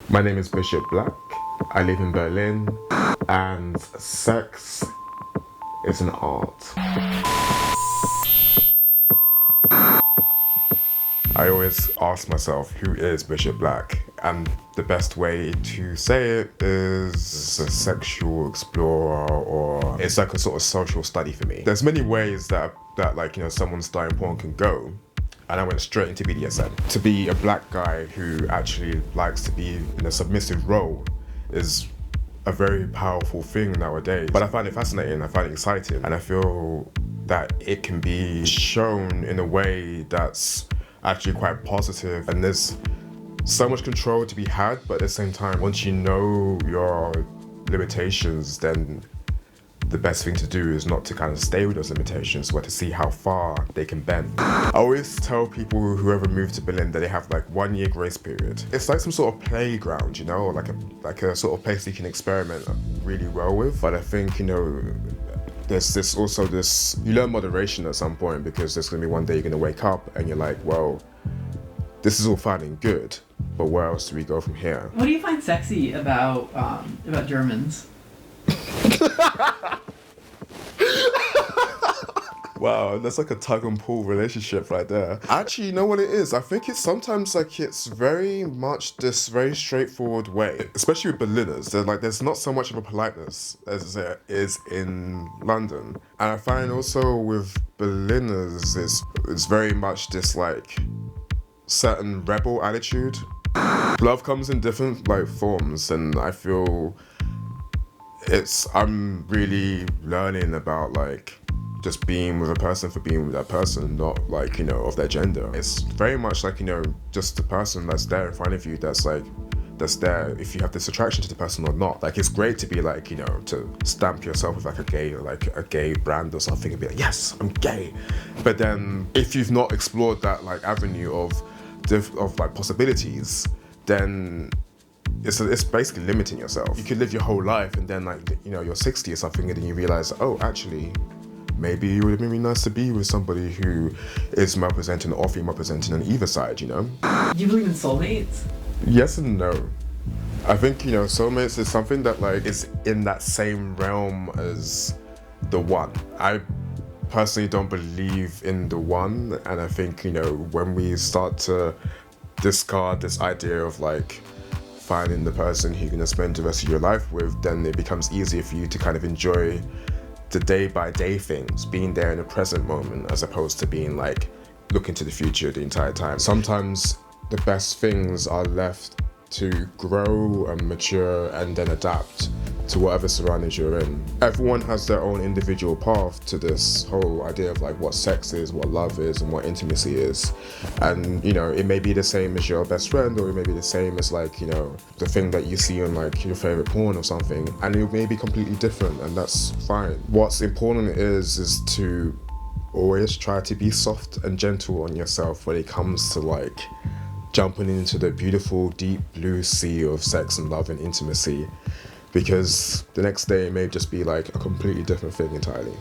My name is Bishop Black. I live in Berlin, and sex is an art. I always ask myself, who is Bishop Black? And the best way to say it is a sexual explorer, or it's like a sort of social study for me. There's many ways that someone's starting porn can go. And I went straight into BDSM. To be a black guy who actually likes to be in a submissive role is a very powerful thing nowadays. But I find it fascinating, I find it exciting, and I feel that it can be shown in a way that's actually quite positive. And there's so much control to be had, but at the same time, once you know your limitations, then the best thing to do is not to kind of stay with those limitations, but to see how far they can bend. I always tell people whoever moved to Berlin that they have like 1 year grace period. It's like some sort of playground, you know, or like a sort of place you can experiment really well with. But I think, you know, there's this, you learn moderation at some point, because there's gonna be one day you're gonna wake up and you're like, well, this is all fine and good, but where else do we go from here? What do you find sexy about Germans? Wow, that's like a tug and pull relationship right there. Actually, you know what it is? I think it's sometimes like it's very much this very straightforward way, especially with Berliners. There's not so much of a politeness as there is in London. And I find also with Berliners, it's very much this like certain rebel attitude. Love comes in different like forms, and I feel I'm really learning about like just being with a person for being with that person, not like, you know, of their gender. It's very much like, you know, just the person that's there in front of you, that's there if you have this attraction to the person or not. Like, it's great to be like, you know, to stamp yourself with like a gay brand or something and be like, yes, I'm gay. But then if you've not explored that like avenue of like possibilities, then it's basically limiting yourself. You could live your whole life and then, like, you know, you're 60 or something, and then you realize, oh, actually, maybe it would have been really nice to be with somebody who is male presenting or female presenting on either side, you know? Do you believe in soulmates? Yes and no. I think, you know, soulmates is something that like is in that same realm as the one. I personally don't believe in the one, and I think, you know, when we start to discard this idea of like finding the person who you're gonna spend the rest of your life with, then it becomes easier for you to kind of enjoy the day-by-day things, being there in the present moment, as opposed to being like looking to the future the entire time. Sometimes the best things are left to grow and mature and then adapt to whatever surroundings you're in. Everyone has their own individual path to this whole idea of like what sex is, what love is, and what intimacy is. And, you know, it may be the same as your best friend, or it may be the same as like, you know, the thing that you see on like your favorite porn or something, and it may be completely different, and that's fine. What's important is to always try to be soft and gentle on yourself when it comes to like jumping into the beautiful deep blue sea of sex and love and intimacy, because the next day it may just be like a completely different thing entirely.